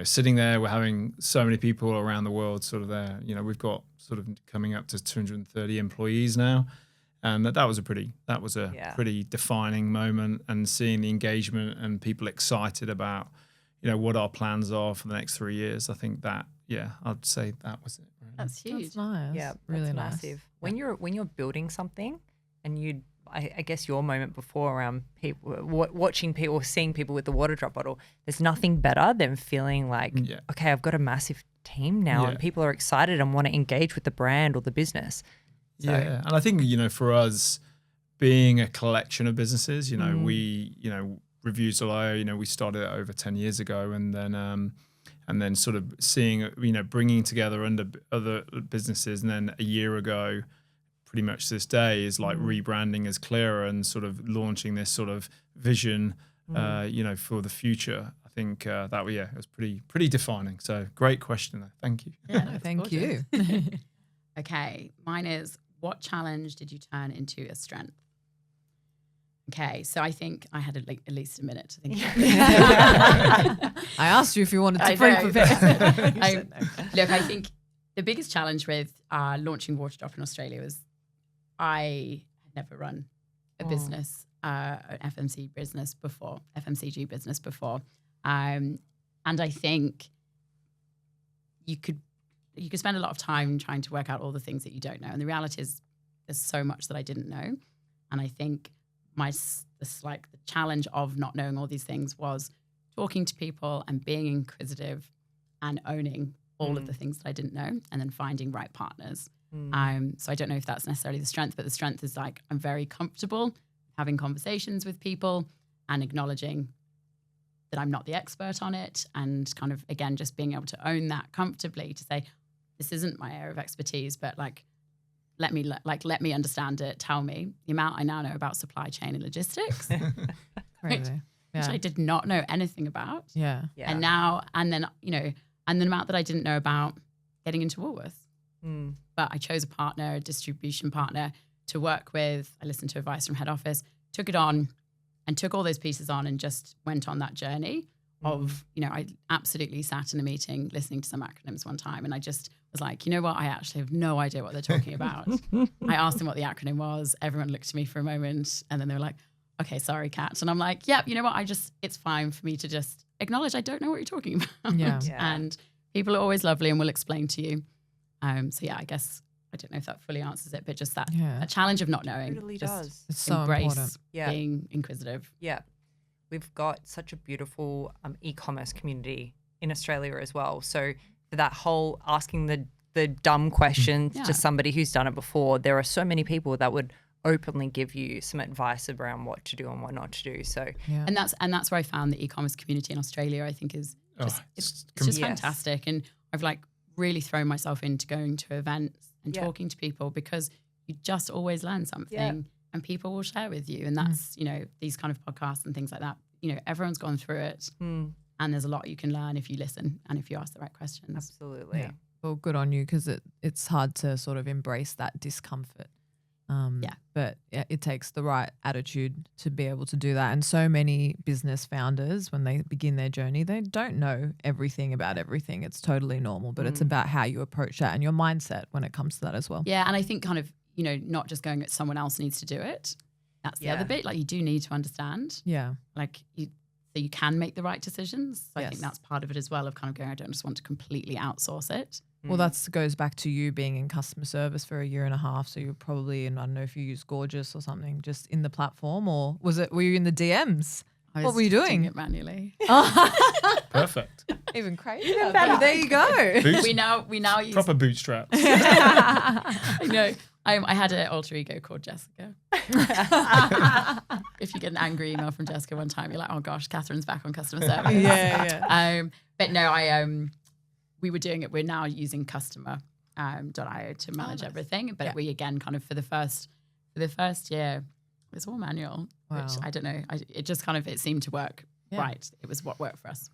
sitting there, we're having so many people around the world sort of there. We've got sort of coming up to 230 employees now. And that was a pretty defining moment, and seeing the engagement and people excited about, what our plans are for the next 3 years. I think that, I'd say that was it. Really. That's huge. That's nice. Yeah, really that's nice. massive. When you're building something, and I guess your moment before around people watching people, seeing people with the Waterdrop bottle, there's nothing better than feeling like, okay, I've got a massive team now, and people are excited and want to engage with the brand or the business. So. Yeah, and I think, for us, being a collection of businesses, we, Reviews.io, we started it over 10 years ago, and then sort of seeing, bringing together under other businesses, and then a year ago, pretty much to this day, is like rebranding as Clearer and sort of launching this sort of vision, for the future. I think that it was pretty defining. So great question though. Thank you. Yeah, Thank you. Okay, mine is, what challenge did you turn into a strength? Okay, so I think I had at least a minute to think about it. I asked you if you wanted to prepare. Look, I think the biggest challenge with launching Waterdrop in Australia was I had never run a business, an FMCG business before. And I think you could spend a lot of time trying to work out all the things that you don't know. And the reality is there's so much that I didn't know. And I think the challenge of not knowing all these things was talking to people and being inquisitive and owning all of the things that I didn't know, and then finding right partners. So I don't know if that's necessarily the strength, but the strength is like, I'm very comfortable having conversations with people and acknowledging that I'm not the expert on it, and kind of, again, just being able to own that comfortably, to say, this isn't my area of expertise, but let me understand it. Tell me the amount I now know about supply chain and logistics, which I did not know anything about. Yeah. And now, and then the amount that I didn't know about getting into Woolworths. But I chose a partner, a distribution partner to work with. I listened to advice from head office, took it on, and took all those pieces on, and just went on that journey of, I absolutely sat in a meeting listening to some acronyms one time, and I just was like, you know what, I actually have no idea what they're talking about. I asked them what the acronym was. Everyone looked at me for a moment, and then they were like, okay, sorry, Kat. And I'm like, yeah, you know what, it's fine for me to just acknowledge I don't know what you're talking about. Yeah. And people are always lovely and will explain to you. So yeah, I guess, I don't know if that fully answers it, but just that a challenge of not knowing. It really just does. It's so embrace important. being inquisitive. Yeah. We've got such a beautiful e-commerce community in Australia as well. So for that whole asking the dumb questions to somebody who's done it before, there are so many people that would openly give you some advice around what to do and what not to do. So and that's where I found the e-commerce community in Australia, I think, is just it's just fantastic. And I've really thrown myself into going to events and talking to people, because you just always learn something and people will share with you. And that's, these kind of podcasts and things like that, everyone's gone through it, and there's a lot you can learn if you listen and if you ask the right questions. Absolutely. Yeah. Well, good on you, because it's hard to sort of embrace that discomfort. But it takes the right attitude to be able to do that. And so many business founders, when they begin their journey, they don't know everything about everything. It's totally normal, but it's about how you approach that and your mindset when it comes to that as well. Yeah, and I think kind of, not just going, someone else needs to do it. That's the other bit. Like, you do need to understand. Yeah. So you can make the right decisions. So I think that's part of it as well, of kind of going, I don't just want to completely outsource it. Well, that goes back to you being in customer service for a year and a half. So you're probably in, I don't know if you use Gorgeous or something, just in the platform, or were you in the DMs? What were you doing? It manually. Perfect. Even crazy. There you go. we now use Proper bootstraps. I know. I had an alter ego called Jessica. If you get an angry email from Jessica one time, you're like, oh gosh, Catherine's back on customer service. Yeah. But no, we were doing it. We're now using customer.io to manage everything. But we, again, kind of for the first year, it was all manual, which I don't know. It just kind of, it seemed to work right. It was what worked for us.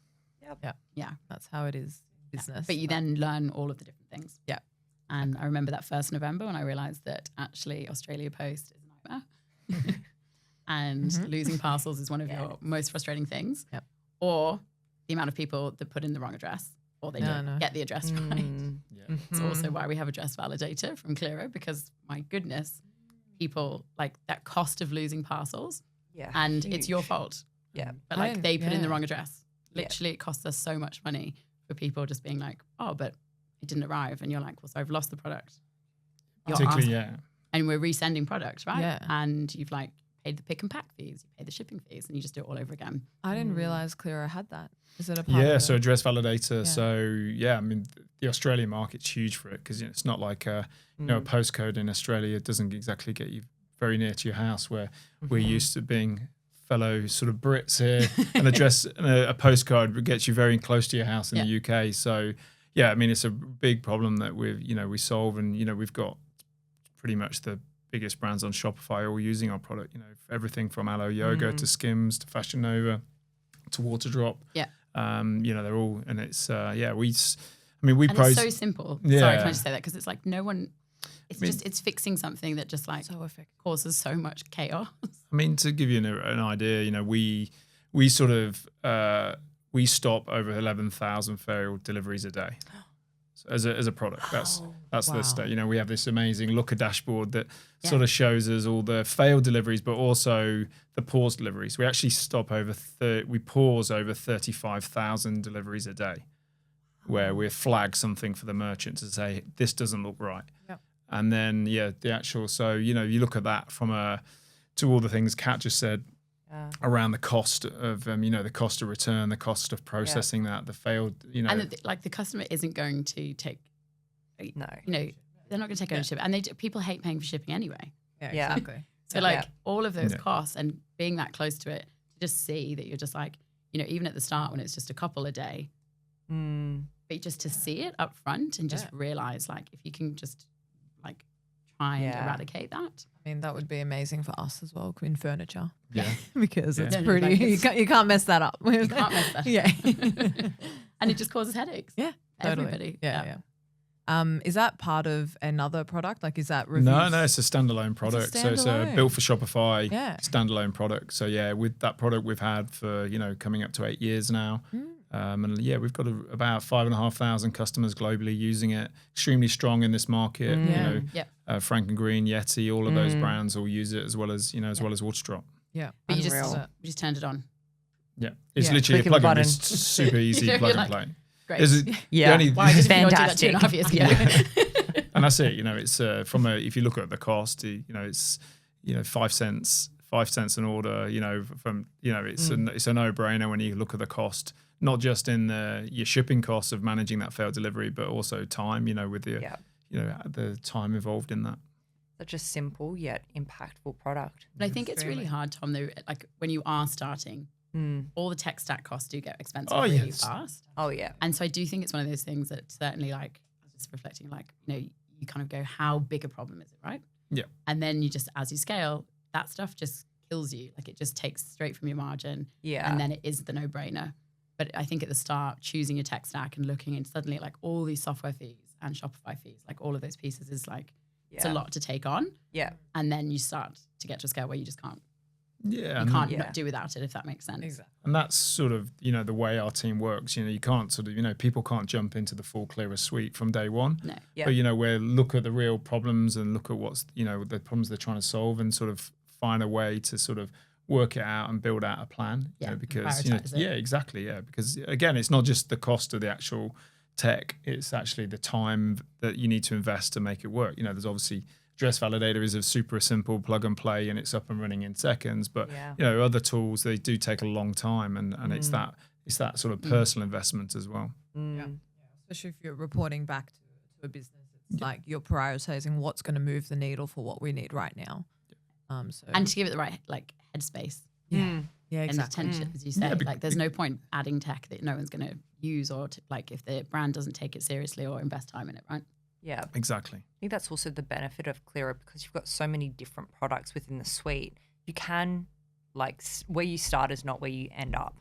Yeah. That's how it is in business. But you then learn all of the different things. Yeah. And I remember that first November when I realized that actually Australia Post is a nightmare. And losing parcels is one of your most frustrating things. Yep. Or the amount of people that put in the wrong address or they don't get the address right. Yeah. It's also why we have address validator from Clearo, because my goodness, people like that cost of losing parcels and it's your fault. Yeah. But like they put in the yeah. wrong address. Literally it costs us so much money for people just being like, oh, but it didn't arrive. And you're like, well, so I've lost the product. You're Particularly, asking- And we're resending product, right? Yeah. And you've like paid the pick and pack fees, you pay the shipping fees, and you just do it all over again. I didn't realize Clearo had that. Is it a part Yeah, of so it? address validator. Yeah. So yeah, I mean the Australian market's huge for it because it's not like a postcode in Australia doesn't exactly get you very near to your house where we're used to being fellow sort of Brits here. An address and a postcard gets you very close to your house in the UK. So yeah, I mean it's a big problem that we solve, and we've got pretty much the biggest brands on Shopify all using our product. Everything from Aloe Yoga to Skims to Fashion Nova to Waterdrop. Yeah. They're all, and it's we And price. it's so simple. Yeah. Sorry, can I just say that? Because it's like no one, it's fixing something that just like So effective. causes so much chaos. I mean, to give you an idea, we sort of we stop over 11,000 failed deliveries a day. So as a product, that's the state. We have this amazing Looker dashboard that sort of shows us all the failed deliveries, but also the paused deliveries. We actually we pause over 35,000 deliveries a day, where we flag something for the merchant to say this doesn't look right. Yep. And then the actual. So you look at that from to all the things Kat just said. Around the cost of the cost of return, the cost of processing that, the failed, And the customer isn't going to take, they're not going to take ownership, and people hate paying for shipping anyway. Yeah, exactly. So all of those costs and being that close to it, to just see that you're just like, even at the start when it's just a couple a day, but just to see it up front and just realize like if you can just like try and eradicate that. I mean, that would be amazing for us as well in furniture. Yeah. Because it's No, pretty, like you can't mess that up. You can't mess that. Yeah. And it just causes headaches. Yeah. Totally. Everybody. Yeah. Is that part of another product? Like, is that reviews? No, it's a standalone product. So it's a standalone. built for Shopify Yeah. standalone product. So yeah, with that product we've had for, coming up to 8 years now. And we've got about 5,500 customers globally using it. Extremely strong in this market. Frank and Green, Yeti, all of those brands all use it as well as Waterdrop. Yeah. But you Unreal. just turned it on. Yeah, it's Yeah. literally Click a of a plug-in. button. It's super easy You're plug like- and play. Great. Yeah. Why did you not do that Fantastic. 2.5 years ago? And that's it. It's if you look at the cost, it's 5 cents an order. It's a no-brainer when you look at the cost, not just in your shipping costs of managing that failed delivery, but also time. With the time involved in that. Such a simple yet impactful product. But I think it's really hard, Tom, though, like when you are starting, all the tech stack costs do get expensive Oh, really yes. fast. Oh yeah. And so I do think it's one of those things that certainly like, I was just reflecting like, you kind of go, how big a problem is it, right? Yeah. And then you just, as you scale, that stuff just kills you. Like it just takes straight from your margin. Yeah. And then it is the no-brainer. But I think at the start, choosing your tech stack and looking and suddenly like all these software fees and Shopify fees, like all of those pieces is like, it's a lot to take on. Yeah. And then you start to get to a scale where you just can't, Yeah, you can't not do without it, if that makes sense. Exactly. And that's sort of, the way our team works. You can't sort of, people can't jump into the full Clearo suite from day one. No. Yeah. But, we look at the real problems and look at what's, the problems they're trying to solve and sort of find a way to sort of work it out and build out a plan. Yeah, Because, prioritize it. yeah, exactly. Yeah. Because again, it's not just the cost of the actual tech, it's actually the time that you need to invest to make it work. There's obviously Address Validator is a super simple plug and play and it's up and running in seconds. But other tools, they do take a long time and it's that sort of personal investment as well. Yeah. Especially if you're reporting back to a business, it's like you're prioritizing what's going to move the needle for what we need right now. And to give it the right like headspace yeah, and exactly. attention, as you say. Like there's no point adding tech that no one's going to use or like if the brand doesn't take it seriously or invest time in it, right? Yeah. Exactly. I think that's also the benefit of Clearo because you've got so many different products within the suite. You can where you start is not where you end up.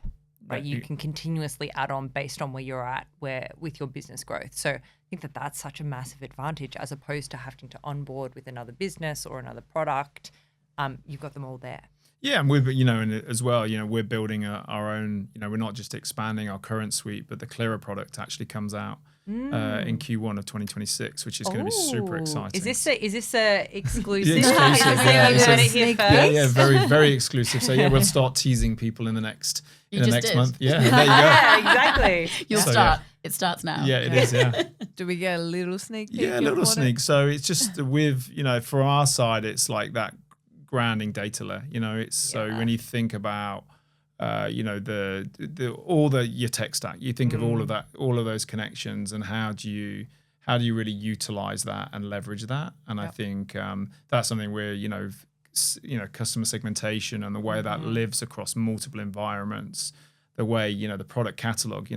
right? You can continuously add on based on where you're at with your business growth. So I think that that's such a massive advantage as opposed to having to onboard with another business or another product. You've got them all there. Yeah, and we're, and as well, we're building our own, we're not just expanding our current suite, but the Clearer product actually comes out in Q1 of 2026, which is going to be super exciting. Is this a exclusive? Exclusive, Yeah, yeah. heard it here first. Yeah, very, very exclusive. So yeah, we'll start teasing people in the next month. Yeah, there you go. Yeah, exactly. You'll start. It starts now. Yeah, it is. Yeah. Do we get a little sneak peek? Yeah, a little sneak. So it's just with, for our side, it's like that grounding data layer. It's so when you think about, your tech stack, you think of all of that, all of those connections, and how do you really utilize that and leverage that? And I think that's something where customer segmentation and the way that lives across multiple environments, the way the product catalog.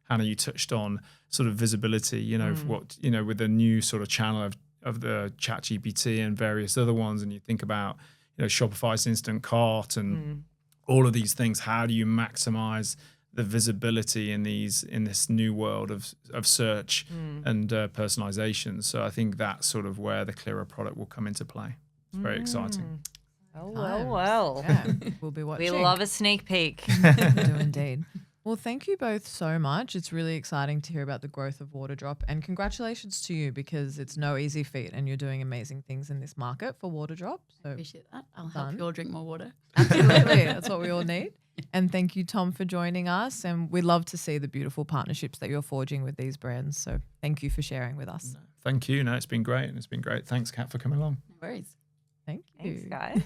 Hannah, you touched on sort of visibility. What with the new sort of channel of the ChatGPT and various other ones, and you think about Shopify's instant cart and all of these things. How do you maximize the visibility in this new world of search and personalization? So I think that's sort of where the Clearer product will come into play. It's very exciting. Well. Yeah, we'll be watching. We love a sneak peek. We do indeed. Well, thank you both so much. It's really exciting to hear about the growth of Waterdrop, and congratulations to you, because it's no easy feat and you're doing amazing things in this market for Waterdrop. So Appreciate that. I'll help you all drink more water. absolutely, that's what we all need. And thank you, Tom, for joining us. And we love to see the beautiful partnerships that you're forging with these brands. So thank you for sharing with us. Thank you. No, it's been great. And it's been great. Thanks, Kat, for coming along. No worries. Thank you. Thanks, guys.